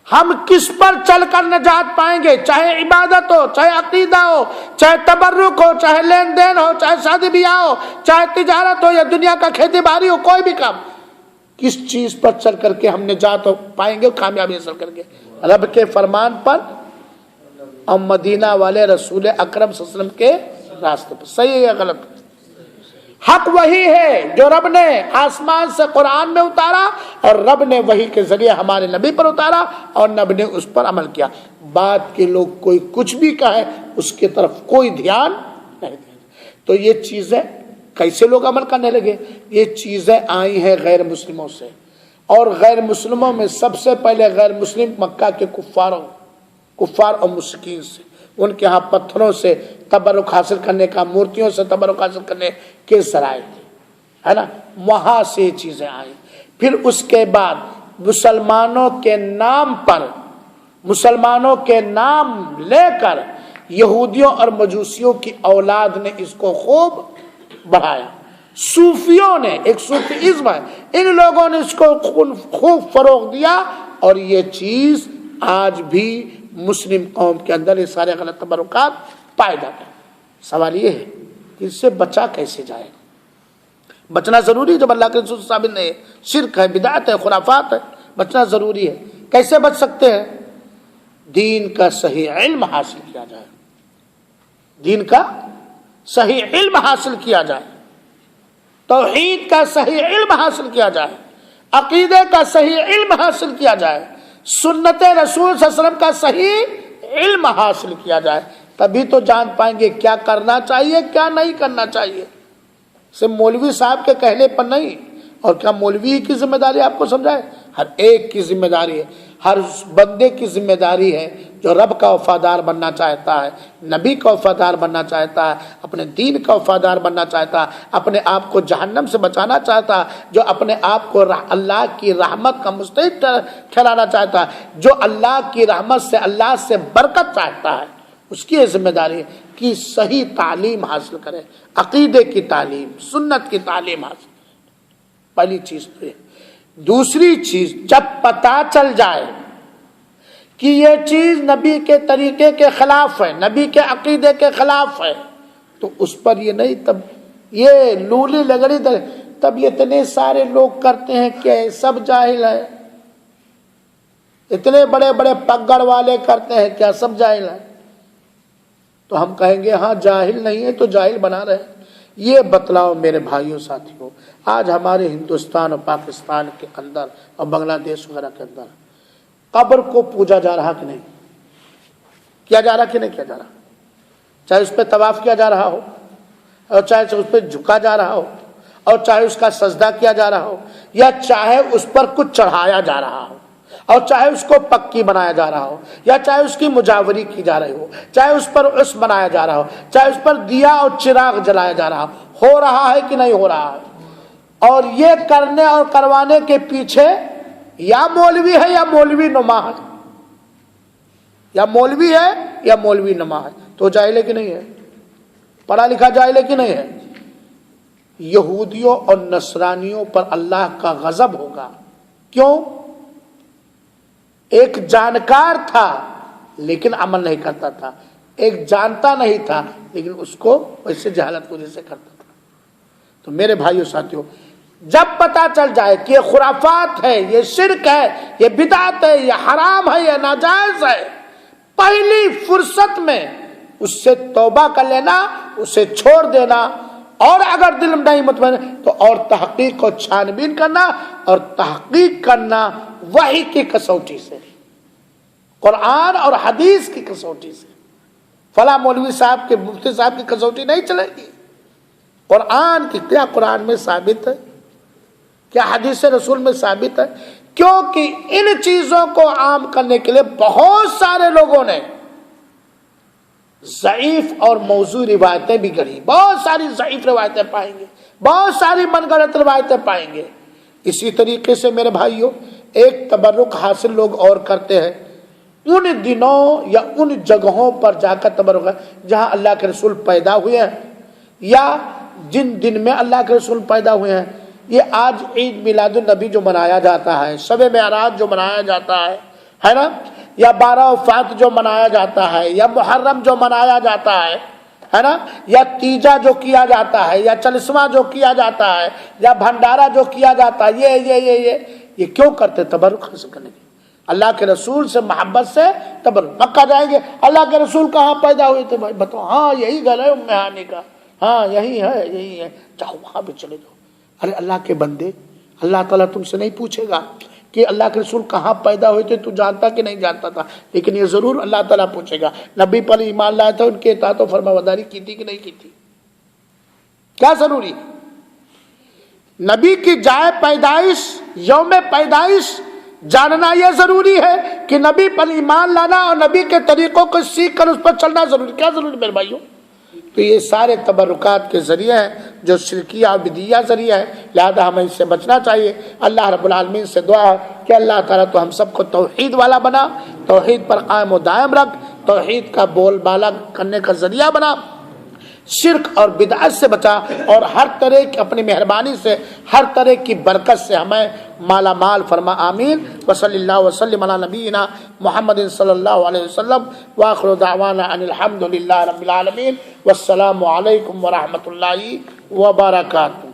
ہم کس پر چل کر نجات پائیں گے؟ چاہے عبادت ہو، چاہے عقیدہ ہو، چاہے تبرک ہو، چاہے لین دین ہو، چاہے شادی بیاہ ہو، چاہے تجارت ہو، یا دنیا کا کھیتی باڑی ہو، کوئی بھی کام، کس چیز پر چل کر کے ہم نجات پائیں گے، کامیابی حاصل کریں گے؟ رب کے فرمان پر اور مدینہ والے رسول اکرم صلی اللہ علیہ وسلم کے راستے پر. صحیح ہے یا غلط؟ حق وہی ہے جو رب نے آسمان سے قرآن میں اتارا، اور رب نے وحی کے ذریعے ہمارے نبی پر اتارا، اور نبی نے اس پر عمل کیا. بات کے لوگ کوئی کچھ بھی کہے اس کی طرف کوئی دھیان نہیں دیں. تو یہ چیزیں کیسے لوگ عمل کرنے لگے؟ یہ چیزیں آئی ہیں غیر مسلموں سے، اور غیر مسلموں میں سب سے پہلے غیر مسلم مکہ کے کفار اور مشرکین سے. ان کے ہاں پتھروں سے تبرک حاصل کرنے کا، مورتیوں سے تبرک حاصل کرنے کے ذرائع تھے، ہے نا. وہاں سے یہ چیزیں آئیں. پھر اس کے بعد مسلمانوں کے نام پر، مسلمانوں کے نام لے کر یہودیوں اور مجوسیوں کی اولاد نے اس کو خوب بڑھایا. صوفیوں نے، ایک صوفیزم ہے، ان لوگوں نے اس کو خوب فروغ دیا، اور یہ چیز آج بھی مسلم قوم کے اندر یہ سارے غلط تبرکات پائے جاتے ہیں. سوال یہ ہے کہ اس سے بچا کیسے جائے؟ بچنا ضروری ہے جب اللہ کے رسول ثابت نہیں ہے. شرک ہے، بدعت ہے، خرافات ہے، بچنا ضروری ہے. کیسے بچ سکتے ہیں؟ دین کا صحیح علم حاصل کیا جائے. دین کا صحیح علم حاصل کیا جائے، توحید کا صحیح علم حاصل کیا جائے، عقیدے کا صحیح علم حاصل کیا جائے، سنت رسول صلی اللہ علیہ وسلم کا صحیح علم حاصل کیا جائے. تبھی تو جان پائیں گے کیا کرنا چاہیے، کیا نہیں کرنا چاہیے. صرف مولوی صاحب کے کہنے پر نہیں. اور کیا مولوی کی ذمہ داری آپ کو سمجھائے؟ ہر ایک کی ذمہ داری ہے، ہر بندے کی ذمہ داری ہے جو رب کا وفادار بننا چاہتا ہے، نبی کا وفادار بننا چاہتا ہے، اپنے دین کا وفادار بننا چاہتا ہے، اپنے آپ کو جہنم سے بچانا چاہتا ہے، جو اپنے آپ کو اللہ کی رحمت کا مستحق ٹھہرانا چاہتا ہے، جو اللہ کی رحمت سے، اللہ سے برکت چاہتا ہے، اس کی ذمہ داری ہے کہ صحیح تعلیم حاصل کرے، عقیدے کی تعلیم، سنت کی تعلیم حاصل کرے۔ پہلی چیز تو یہ۔ دوسری چیز، جب پتہ چل جائے کہ یہ چیز نبی کے طریقے کے خلاف ہے، نبی کے عقیدے کے خلاف ہے، تو اس پر یہ نہیں، تب یہ لولی لگڑی تب یہ اتنے سارے لوگ کرتے ہیں کہ سب جاہل ہے، اتنے بڑے بڑے پگڑ والے کرتے ہیں کیا سب جاہل ہیں؟ تو ہم کہیں گے ہاں جاہل نہیں ہے تو جاہل بنا رہے ہیں۔ یہ بتلاؤ میرے بھائیوں ساتھیوں، آج ہمارے ہندوستان اور پاکستان کے اندر اور بنگلہ دیش وغیرہ کے اندر قبر کو پوجا جا رہا کہ نہیں کیا جا رہا، کہ نہیں کیا جا رہا؟ چاہے اس پہ طواف کیا جا رہا ہو، اور چاہے اس پہ جھکا جا رہا ہو، اور چاہے اس کا سجدہ کیا جا رہا ہو، یا چاہے اس پر کچھ چڑھایا جا رہا ہو، اور چاہے اس کو پکی بنایا جا رہا ہو، یا چاہے اس کی مجاوری کی جا رہی ہو، چاہے اس پر عرس بنایا جا رہا ہو، چاہے اس پر دیا اور چراغ جلایا جا رہا ہو رہا ہے کہ نہیں ہو رہا ہے؟ اور یہ کرنے اور کروانے کے پیچھے یا مولوی ہے یا مولوی نما ہے، یا مولوی ہے یا مولوی نما ہے، تو جاہل ہے کہ نہیں ہے؟ پڑھا لکھا جاہل ہے کہ نہیں ہے؟ یہودیوں اور نصرانیوں پر اللہ کا غضب ہوگا۔ کیوں؟ ایک جانکار تھا لیکن عمل نہیں کرتا تھا، ایک جانتا نہیں تھا لیکن اس کو ویسے جہالت کی وجہ سے کرتا تھا۔ تو میرے بھائیوں ساتھیوں، جب پتا چل جائے کہ یہ خرافات ہے، یہ شرک ہے، یہ بدعت ہے، یہ حرام ہے، یہ ناجائز ہے، پہلی فرصت میں اس سے توبہ کر لینا، اسے چھوڑ دینا، اور اگر دل میں نہیں مطمئن تو اور تحقیق اور چھان بین کرنا، اور تحقیق کرنا وحی کی کسوٹی سے، قرآن اور حدیث کی کسوٹی سے۔ فلاں مولوی صاحب کے، مفتی صاحب کی کسوٹی نہیں چلے گی، قرآن کی، کیا قرآن میں ثابت ہے، کیا حدیث رسول میں ثابت ہے؟ کیونکہ ان چیزوں کو عام کرنے کے لیے بہت سارے لوگوں نے ضعیف اور موضوع روایتیں بھی گڑھی، بہت ساری ضعیف روایتیں پائیں گے، بہت ساری من گھڑت روایتیں پائیں گے۔ اسی طریقے سے میرے بھائیوں، ایک تبرک حاصل لوگ اور کرتے ہیں، ان دنوں یا ان جگہوں پر جا کر تبرک ہے جہاں اللہ کے رسول پیدا ہوئے ہیں، یا جن دن میں اللہ کے رسول پیدا ہوئے ہیں۔ یہ آج عید میلاد النبی جو منایا جاتا ہے، شب معراج جو منایا جاتا ہے نا، یا 12 وفات جو منایا جاتا ہے، یا محرم جو منایا جاتا ہے نا، یا تیجا جو کیا جاتا ہے، یا چلسواں جو کیا جاتا ہے، یا بھنڈارا جو کیا جاتا ہے، یہ کیوں کرتے؟ تبرک حاصل کرنے کے، اللہ کے رسول سے محبت سے تبرک۔ مکہ جائیں گے، اللہ کے رسول کہاں پیدا ہوئے تھے؟ بھائی بتاؤ، ہاں یہی گھر ہے ام ہانی کا، ہاں یہی ہے، یہی ہے، جاؤ وہاں بھی چلے جاؤ۔ ارے اللہ کے بندے، اللہ تعالیٰ تم سے نہیں پوچھے گا کہ اللہ کے رسول کہاں پیدا ہوئے تھے، تو جانتا کہ نہیں جانتا تھا، لیکن یہ ضرور اللہ تعالیٰ پوچھے گا نبی پر ایمان لایا تھا، ان کے اطاعت و فرمانبرداری کی تھی کہ نہیں کی تھی؟ کیا ضروری؟ نبی کی جائے پیدائش، یوم پیدائش جاننا یہ ضروری ہے کہ نبی پر ایمان لانا اور نبی کے طریقوں کو سیکھ کر اس پر چلنا ضروری؟ کیا ضروری میرے بھائیوں؟ تو یہ سارے تبرکات کے ذریعے ہیں جو شرکیہ اور بدعیہ ذریعہ ہے، لہذا ہمیں اس سے بچنا چاہیے۔ اللہ رب العالمین سے دعا ہے کہ اللہ تعالیٰ تو ہم سب کو توحید والا بنا، توحید پر قائم و دائم رکھ، توحید کا بول بالا کرنے کا ذریعہ بنا، شرک اور بدعت سے بچا، اور ہر طرح کی اپنی مہربانی سے، ہر طرح کی برکت سے ہمیں مالا مال فرما، آمین۔ وصلی اللہ وسلم علی نبینا محمد صلی اللہ علیہ وسلم، وآخر دعوانا ان الحمد للہ رب العالمین، والسلام علیکم ورحمۃ اللہ وبرکاتہ۔